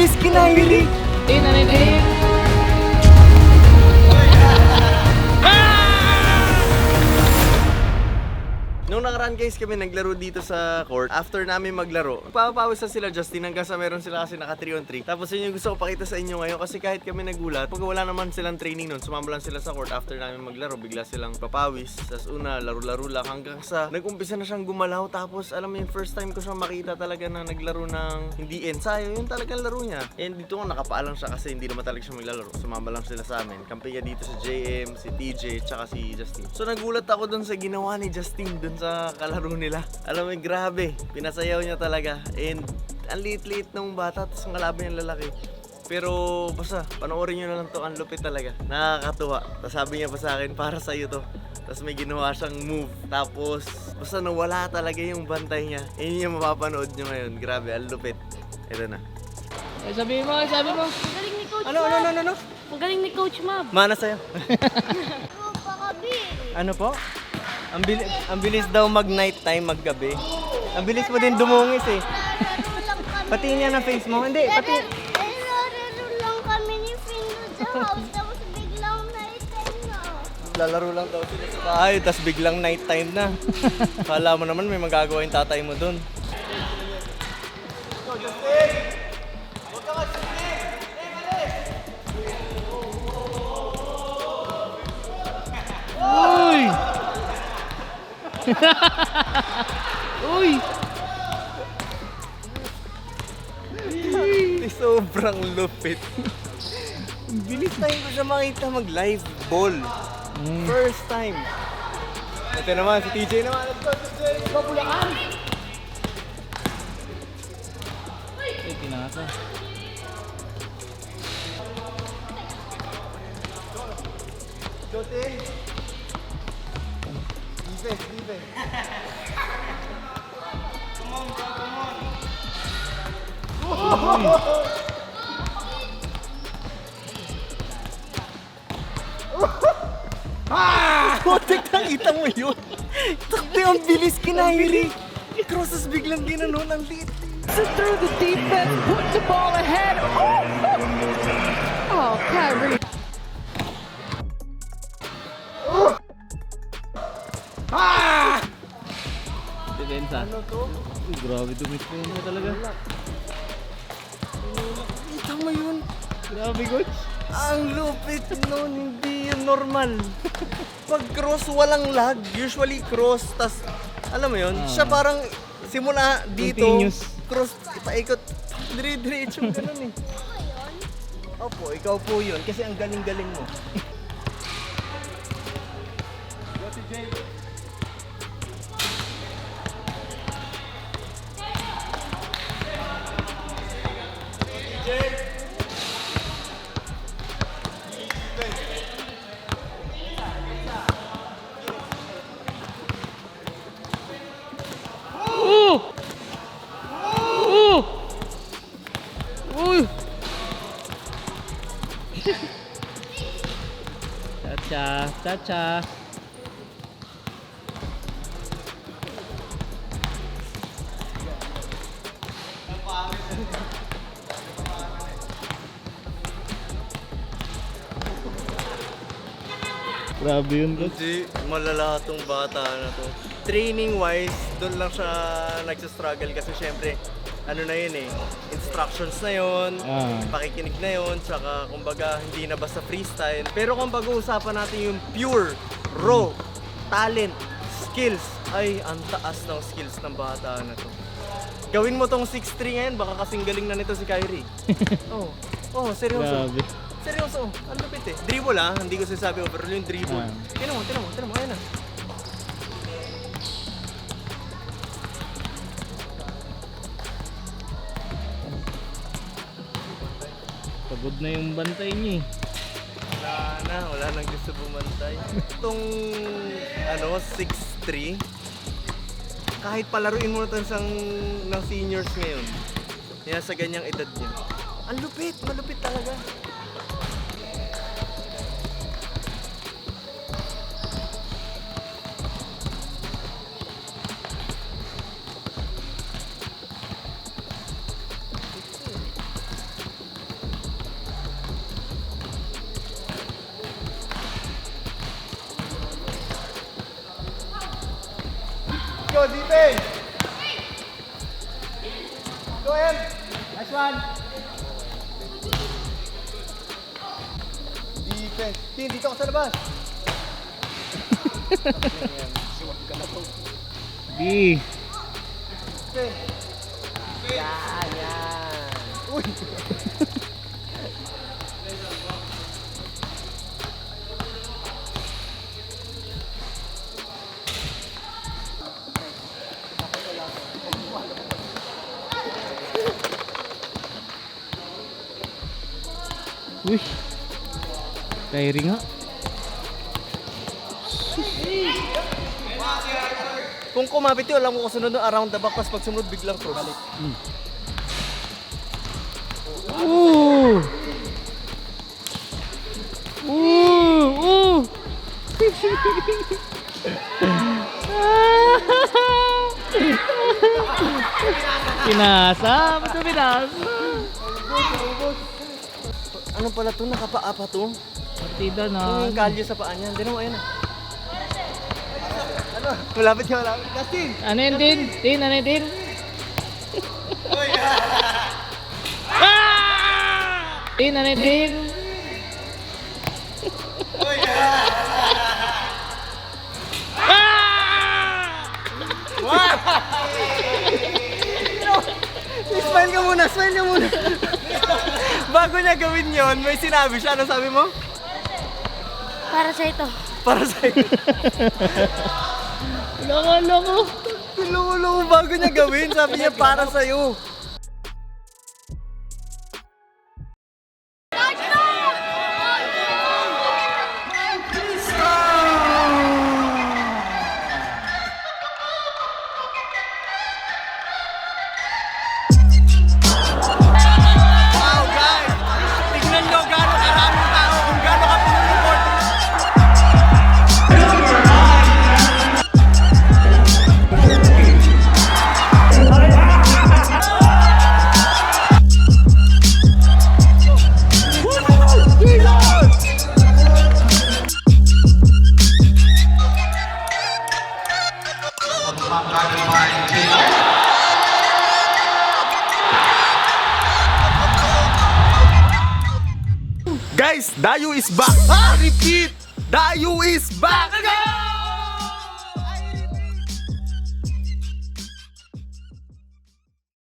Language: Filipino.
bilis kinairi! Nung nakaraan guys kami naglaro dito sa court. After namin maglaro, papapawis na sila Justin hanggang sa meron sila kasi naka 3-on-3. Tapos yun yung gusto ko pakita sa inyo ngayon kasi kahit kami nagulat, pag wala naman silang training nun, sumama lang sila sa court after namin maglaro, bigla silang papawis. Tapos una, laro-laro lang hanggang sa nag-umpisa na siyang gumalaw. Tapos alam mo yung first time ko siyang makita talaga na naglaro ng hindi ensayo, yung talagang laro niya. And dito ko nakapaalang siya kasi hindi naman talaga siya maglalaro. Sumama lang sila sa amin. Kampi niya dito si JM, si TJ, tsaka si Justin. So nagulat ako dun sa ginawa ni Justin dun sa kalaro nila. Alam mo, grabe. Pinasayaw niya talaga. And ang liit-liit ng bata, tapos ang kalaban niyang lalaki. Pero basta, panoorin niyo na lang to. Ang lupit talaga. Nakakatuwa. Tapos sabi niya pa sa akin, para sa'yo to. Tapos may ginawa siyang move. Tapos, basta nawala talaga yung bantay niya. Yun yung mapapanood niyo ngayon. Grabe, ang lupit. Ito na. Sabi mo. Ang galing ni Coach Ano? Ang galing ni Coach Mab. Mana sa'yo? Ano po? Ang bilis daw mag night time, maggabi. Ang bilis mo din dumungis eh. Pati niya na face mo. Hindi, pati... Laro lang kami ni Findo sa house, tapos biglang night time na. Lalaro lang daw sila sa bahay, tapos biglang night time na. Kala mo naman may magagawa yung tatay mo dun. Uy! Uy! Sobrang lupit. Bilis time ko siya makita mag-live ball. First time. Ito naman, si TJ naman. Let's go, TJ! Babulakan! Eh, tinasa. Jote! Defense. Come on, bro, come on. Putik, nakita mo yun? Takbi, ang bilis kinairi. Crosses biglang ginanon, ang liit. Through the defense, put the ball ahead. Oh, Kyrie. Depensa. Ano to? Uy, grabe dumis-dumis talaga. Kita mo yun? Grabe, Coach. Ang lupit nun, hindi yun normal. Pag cross, walang lag. Usually cross, tas alam mo yun, siya parang simula dito, Continuous. cross, ipaikot, dire-diretso, ganun eh. Opo, ikaw po yun, kasi ang galing-galing mo. Uy! Chacha. Grabe yun, Coach. Hindi, malala tong bata na to. Training wise, doon lang siya nagsastruggle kasi syempre, ano na yun eh, instructions na yun, pakikinig na yun, tsaka kumbaga hindi na basta freestyle. Pero kung pag-uusapan natin yung pure, raw, talent, skills, ay ang taas ng skills ng bata na to. Gawin mo tong 6'3 ngayon, baka kasing galing na nito si Kyrie. Seryoso. Grabe. Seryoso, ang lupit eh. Dribble hindi ko sinasabi overall yung dribble. Tinan mo, ayun na. Pagod na yung bantay niya eh. Wala nang gusto bumantay. Itong 6'3", kahit palaruin mo na ito ng seniors ngayon, yan sa ganyang edad niya. Ang lupit, malupit talaga. go, defense! Go ahead! Nice one! Defense. Tin, dito ka sa labas. B. Defense. Yan. Uy! Uy. Kyrie nga. Kung kumapit yun, alam ko kasunod na around the back, pas pag sumunod biglang cross. Balik. Ooh. Ooh. Ooh. Pinasa. Ba't mo pinasa? Ano pala to? Nakapaa pa to? Partida na. Yung kalyo sa paa niya. Hindi mo, ayun na. Ano? Malapit ka, malapit. Justin! Ano yun din? Din, ano yun din? Ah! Din, ano yun din? Smile ka muna, smile ka muna. Bago niya gawin yon, may sinabi siya. Ano sabi mo? Para sa ito. Para sa'yo. Loko. Loko-loko bago niya gawin. Sabi niya para sa'yo. Wow, guys! Tignan nyo gaano karaming tao kung gaano kapuno yung court. Guys, Dayo is back! Repeat! Dayo is back!